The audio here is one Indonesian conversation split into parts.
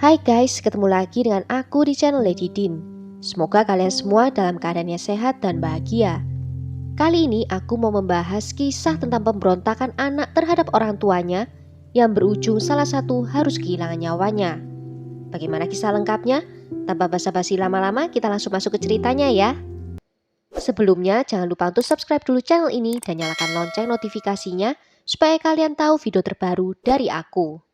Hai guys, ketemu lagi dengan aku di channel Lady Din. Semoga kalian semua dalam keadaannya sehat dan bahagia. Kali ini aku mau membahas kisah tentang pemberontakan anak terhadap orang tuanya yang berujung salah satu harus kehilangan nyawanya. Bagaimana kisah lengkapnya? Tanpa basa-basi lama-lama, kita langsung masuk ke ceritanya ya. Sebelumnya, jangan lupa untuk subscribe dulu channel ini dan nyalakan lonceng notifikasinya supaya kalian tahu video terbaru dari aku.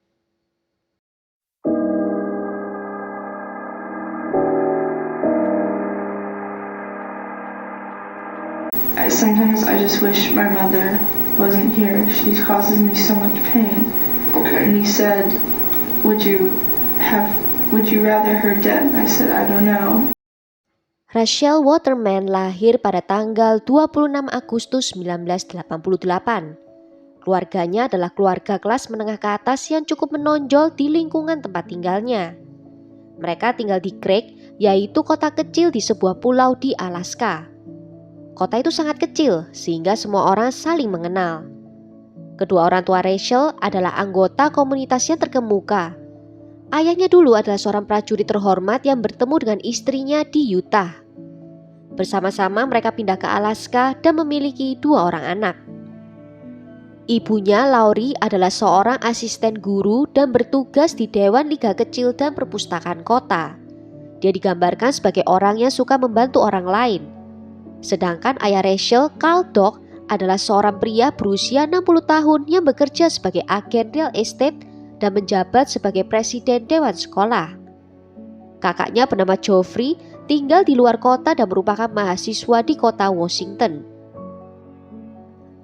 Sometimes I just wish my mother wasn't here. She causes me so much pain. Okay. And he said, would you rather her dead? I said, I don't know. Rachel Waterman lahir pada tanggal 26 Agustus 1988. Keluarganya adalah keluarga kelas menengah ke atas yang cukup menonjol di lingkungan tempat tinggalnya. Mereka tinggal di Craig, yaitu kota kecil di sebuah pulau di Alaska. Kota itu sangat kecil sehingga semua orang saling mengenal. Kedua orang tua Rachel adalah anggota komunitas yang terkemuka. Ayahnya dulu adalah seorang prajurit terhormat yang bertemu dengan istrinya di Utah. Bersama-sama mereka pindah ke Alaska dan memiliki 2 orang anak. Ibunya, Laurie, adalah seorang asisten guru dan bertugas di Dewan Liga Kecil dan Perpustakaan Kota. Dia digambarkan sebagai orang yang suka membantu orang lain. Sedangkan ayah Rachel, Carl Dock, adalah seorang pria berusia 60 tahun yang bekerja sebagai agen real estate dan menjabat sebagai presiden dewan sekolah. Kakaknya bernama Geoffrey tinggal di luar kota dan merupakan mahasiswa di kota Washington.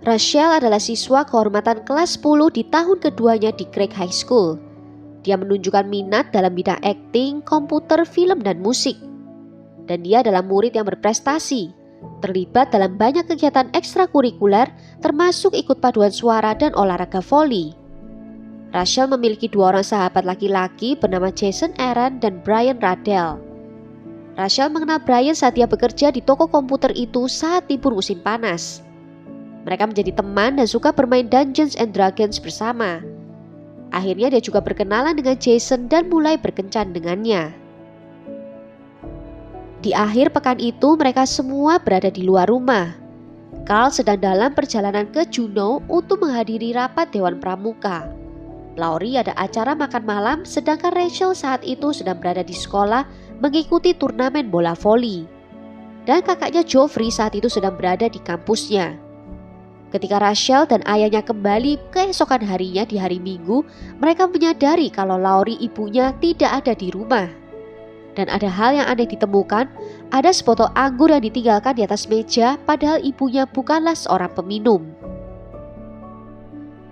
Rachel adalah siswa kehormatan kelas 10 di tahun keduanya di Craig High School. Dia menunjukkan minat dalam bidang akting, komputer, film, dan musik. Dan dia adalah murid yang berprestasi, terlibat dalam banyak kegiatan ekstrakurikuler termasuk ikut paduan suara dan olahraga voli. Rachel memiliki 2 orang sahabat laki-laki bernama Jason Aaron dan Brian Radell. Rachel mengenal Brian saat dia bekerja di toko komputer itu saat libur musim panas. Mereka menjadi teman dan suka bermain Dungeons and Dragons bersama. Akhirnya dia juga berkenalan dengan Jason dan mulai berkencan dengannya. Di akhir pekan itu mereka semua berada di luar rumah. Carl sedang dalam perjalanan ke Juneau untuk menghadiri rapat Dewan Pramuka. Laurie ada acara makan malam, sedangkan Rachel saat itu sedang berada di sekolah mengikuti turnamen bola voli. Dan kakaknya Geoffrey saat itu sedang berada di kampusnya. Ketika Rachel dan ayahnya kembali keesokan harinya di hari Minggu, mereka menyadari kalau Laurie ibunya tidak ada di rumah. Dan ada hal yang aneh ditemukan, ada sebotol anggur yang ditinggalkan di atas meja padahal ibunya bukanlah seorang peminum.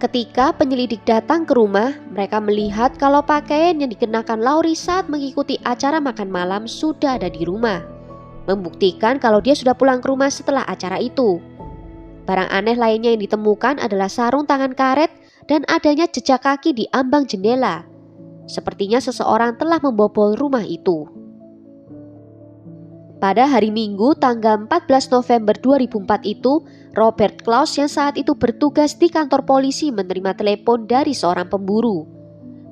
Ketika penyelidik datang ke rumah, mereka melihat kalau pakaian yang dikenakan Laurie saat mengikuti acara makan malam sudah ada di rumah, membuktikan kalau dia sudah pulang ke rumah setelah acara itu. Barang aneh lainnya yang ditemukan adalah sarung tangan karet dan adanya jejak kaki di ambang jendela. Sepertinya seseorang telah membobol rumah itu. Pada hari Minggu tanggal 14 November 2004 itu, Robert Klaus yang saat itu bertugas di kantor polisi menerima telepon dari seorang pemburu.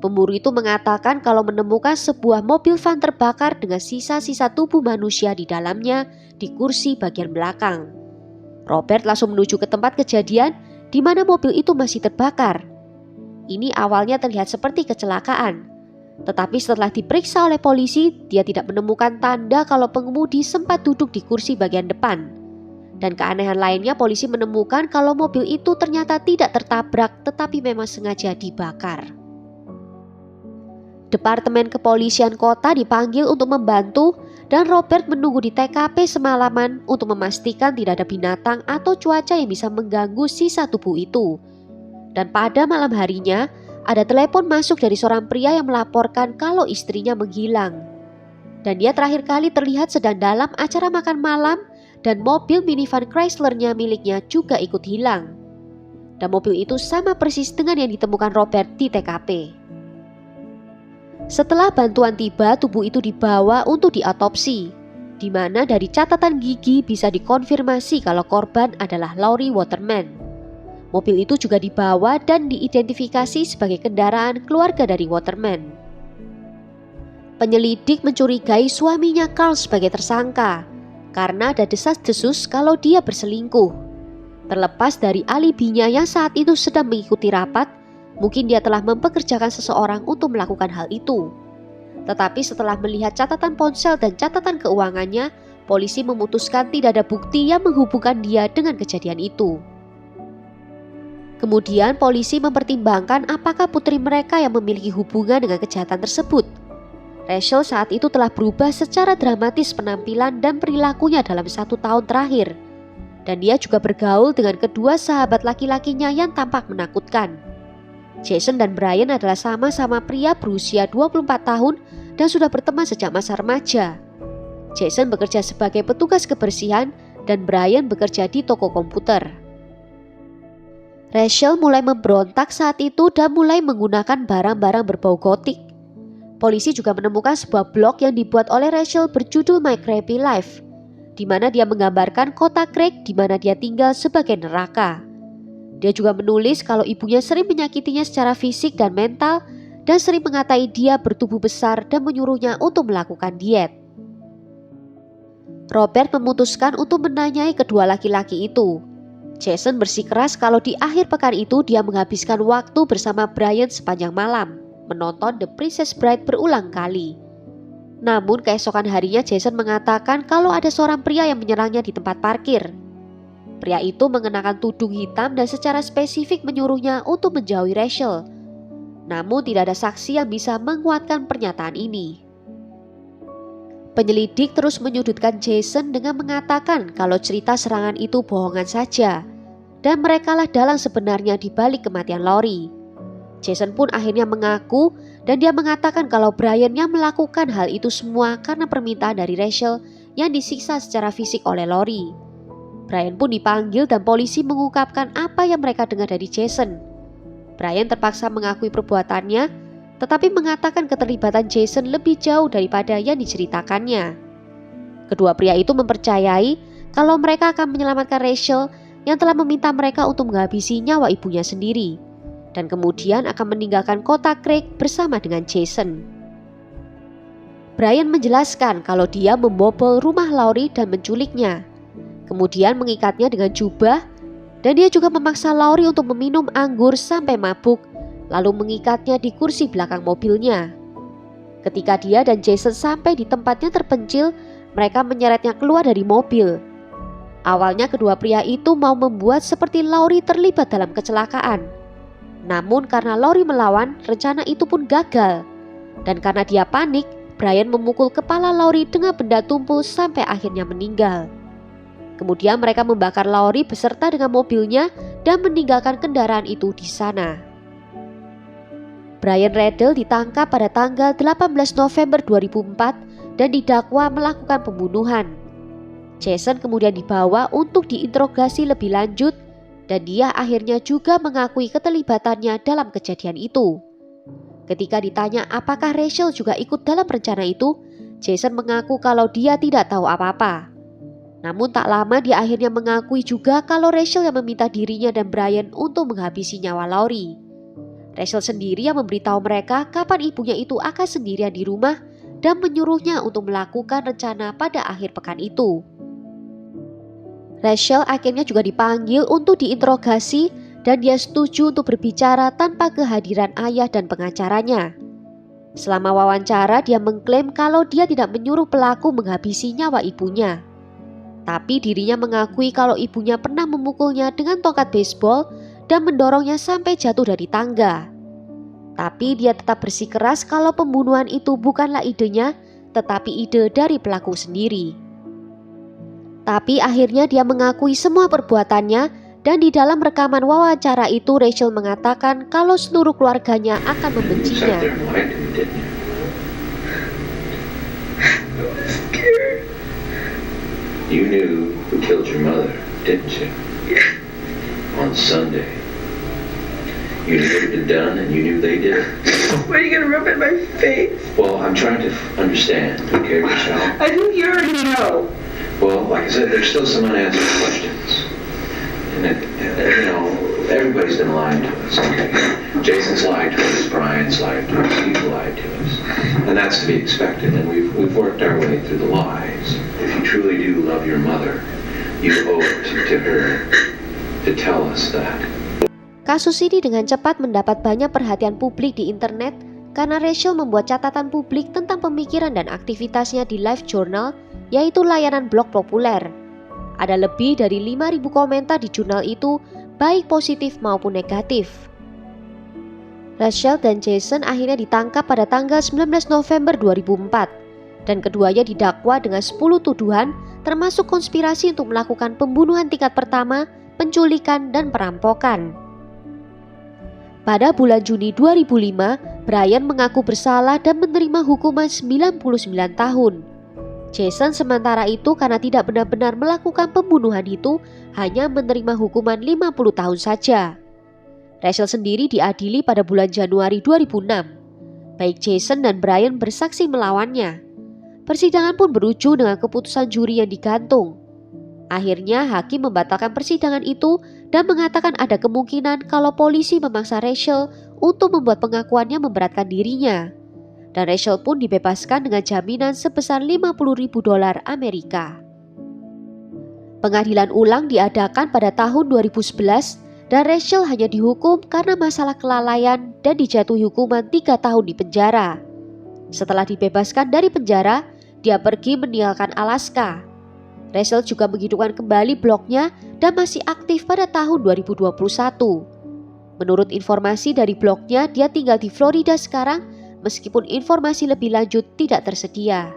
Pemburu itu mengatakan kalau menemukan sebuah mobil van terbakar dengan sisa-sisa tubuh manusia di dalamnya di kursi bagian belakang. Robert langsung menuju ke tempat kejadian di mana mobil itu masih terbakar. Ini awalnya terlihat seperti kecelakaan, tetapi setelah diperiksa oleh polisi, dia tidak menemukan tanda kalau pengemudi sempat duduk di kursi bagian depan. Dan keanehan lainnya, polisi menemukan kalau mobil itu ternyata tidak tertabrak tetapi memang sengaja dibakar. Departemen Kepolisian Kota dipanggil untuk membantu dan Robert menunggu di TKP semalaman untuk memastikan tidak ada binatang atau cuaca yang bisa mengganggu sisa tubuh itu. Dan pada malam harinya, ada telepon masuk dari seorang pria yang melaporkan kalau istrinya menghilang. Dan dia terakhir kali terlihat sedang dalam acara makan malam dan mobil minivan Chrysler-nya miliknya juga ikut hilang. Dan mobil itu sama persis dengan yang ditemukan Robert di TKP. Setelah bantuan tiba, tubuh itu dibawa untuk diotopsi, di mana dari catatan gigi bisa dikonfirmasi kalau korban adalah Laurie Waterman. Mobil itu juga dibawa dan diidentifikasi sebagai kendaraan keluarga dari Waterman. Penyelidik mencurigai suaminya Carl sebagai tersangka karena ada desas-desus kalau dia berselingkuh. Terlepas dari alibinya yang saat itu sedang mengikuti rapat, mungkin dia telah mempekerjakan seseorang untuk melakukan hal itu. Tetapi setelah melihat catatan ponsel dan catatan keuangannya, polisi memutuskan tidak ada bukti yang menghubungkan dia dengan kejadian itu. Kemudian polisi mempertimbangkan apakah putri mereka yang memiliki hubungan dengan kejahatan tersebut. Rachel saat itu telah berubah secara dramatis penampilan dan perilakunya dalam 1 tahun terakhir. Dan dia juga bergaul dengan kedua sahabat laki-lakinya yang tampak menakutkan. Jason dan Brian adalah sama-sama pria berusia 24 tahun dan sudah berteman sejak masa remaja. Jason bekerja sebagai petugas kebersihan dan Brian bekerja di toko komputer. Rachel mulai memberontak saat itu dan mulai menggunakan barang-barang berbau gotik. Polisi juga menemukan sebuah blog yang dibuat oleh Rachel berjudul My Crappy Life, di mana dia menggambarkan kota Craig di mana dia tinggal sebagai neraka. Dia juga menulis kalau ibunya sering menyakitinya secara fisik dan mental dan sering mengatai dia bertubuh besar dan menyuruhnya untuk melakukan diet. Robert memutuskan untuk menanyai kedua laki-laki itu. Jason bersikeras kalau di akhir pekan itu dia menghabiskan waktu bersama Brian sepanjang malam, menonton The Princess Bride berulang kali. Namun keesokan harinya Jason mengatakan kalau ada seorang pria yang menyerangnya di tempat parkir. Pria itu mengenakan tudung hitam dan secara spesifik menyuruhnya untuk menjauhi Rachel. Namun tidak ada saksi yang bisa menguatkan pernyataan ini. Penyelidik terus menyudutkan Jason dengan mengatakan kalau cerita serangan itu bohongan saja dan merekalah dalang sebenarnya di balik kematian Lori. Jason pun akhirnya mengaku dan dia mengatakan kalau Brian yang melakukan hal itu semua karena permintaan dari Rachel yang disiksa secara fisik oleh Lori. Brian pun dipanggil dan polisi mengungkapkan apa yang mereka dengar dari Jason. Brian terpaksa mengakui perbuatannya, tetapi mengatakan keterlibatan Jason lebih jauh daripada yang diceritakannya. Kedua pria itu mempercayai kalau mereka akan menyelamatkan Rachel yang telah meminta mereka untuk menghabisi nyawa ibunya sendiri, dan kemudian akan meninggalkan kota Craig bersama dengan Jason. Brian menjelaskan kalau dia membobol rumah Lori dan menculiknya, kemudian mengikatnya dengan jubah, dan dia juga memaksa Lori untuk meminum anggur sampai mabuk, lalu mengikatnya di kursi belakang mobilnya. Ketika dia dan Jason sampai di tempatnya terpencil, mereka menyeretnya keluar dari mobil. Awalnya kedua pria itu mau membuat seperti Lori terlibat dalam kecelakaan. Namun karena Lori melawan, rencana itu pun gagal. Dan karena dia panik, Brian memukul kepala Lori dengan benda tumpul sampai akhirnya meninggal. Kemudian mereka membakar Lori beserta dengan mobilnya dan meninggalkan kendaraan itu di sana. Brian Riddle ditangkap pada tanggal 18 November 2004 dan didakwa melakukan pembunuhan. Jason kemudian dibawa untuk diinterogasi lebih lanjut dan dia akhirnya juga mengakui keterlibatannya dalam kejadian itu. Ketika ditanya apakah Rachel juga ikut dalam rencana itu, Jason mengaku kalau dia tidak tahu apa-apa. Namun tak lama dia akhirnya mengakui juga kalau Rachel yang meminta dirinya dan Brian untuk menghabisi nyawa Lori. Rachel sendiri yang memberitahu mereka kapan ibunya itu akan sendirian di rumah dan menyuruhnya untuk melakukan rencana pada akhir pekan itu. Rachel akhirnya juga dipanggil untuk diinterogasi dan dia setuju untuk berbicara tanpa kehadiran ayah dan pengacaranya. Selama wawancara dia mengklaim kalau dia tidak menyuruh pelaku menghabisi nyawa ibunya. Tapi dirinya mengakui kalau ibunya pernah memukulnya dengan tongkat baseball dan mendorongnya sampai jatuh dari tangga. Tapi dia tetap bersikeras kalau pembunuhan itu bukanlah idenya, tetapi ide dari pelaku sendiri. Tapi akhirnya dia mengakui semua perbuatannya dan di dalam rekaman wawancara itu Rachel mengatakan kalau seluruh keluarganya akan membencinya. You knew who killed your mother, didn't you? On Sunday. You knew it had been done and you knew they did it. Why are you gonna rub it in my face? Well, I'm trying to understand, okay, Michelle? I think you already know. Well, like I said, there's still some unanswered questions. And, you know, Everybody's been lying to us. Okay? Jason's lied to us, Brian's lied to us, he's lied to us. And that's to be expected, and we've worked our way through the lies. If you truly do love your mother, you owe it to her to tell us that. Kasus ini dengan cepat mendapat banyak perhatian publik di internet karena Rachel membuat catatan publik tentang pemikiran dan aktivitasnya di Life Journal, yaitu layanan blog populer. Ada lebih dari 5.000 komentar di jurnal itu, baik positif maupun negatif. Rachel dan Jason akhirnya ditangkap pada tanggal 19 November 2004 dan keduanya didakwa dengan 10 tuduhan termasuk konspirasi untuk melakukan pembunuhan tingkat pertama, penculikan, dan perampokan. Pada bulan Juni 2005, Brian mengaku bersalah dan menerima hukuman 99 tahun. Jason sementara itu karena tidak benar-benar melakukan pembunuhan itu hanya menerima hukuman 50 tahun saja. Rachel sendiri diadili pada bulan Januari 2006. Baik Jason dan Brian bersaksi melawannya. Persidangan pun berujung dengan keputusan juri yang digantung. Akhirnya hakim membatalkan persidangan itu dan mengatakan ada kemungkinan kalau polisi memaksa Rachel untuk membuat pengakuannya memberatkan dirinya. Dan Rachel pun dibebaskan dengan jaminan sebesar $50.000 Amerika. Pengadilan ulang diadakan pada tahun 2011 dan Rachel hanya dihukum karena masalah kelalaian dan dijatuhi hukuman 3 tahun di penjara. Setelah dibebaskan dari penjara, dia pergi meninggalkan Alaska. Rachel juga menghidupkan kembali blognya dan masih aktif pada tahun 2021. Menurut informasi dari blognya, dia tinggal di Florida sekarang, meskipun informasi lebih lanjut tidak tersedia.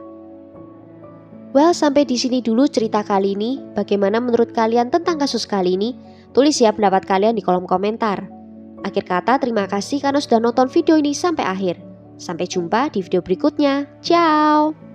Well, sampai di sini dulu cerita kali ini. Bagaimana menurut kalian tentang kasus kali ini? Tulis ya pendapat kalian di kolom komentar. Akhir kata, terima kasih karena sudah nonton video ini sampai akhir. Sampai jumpa di video berikutnya. Ciao!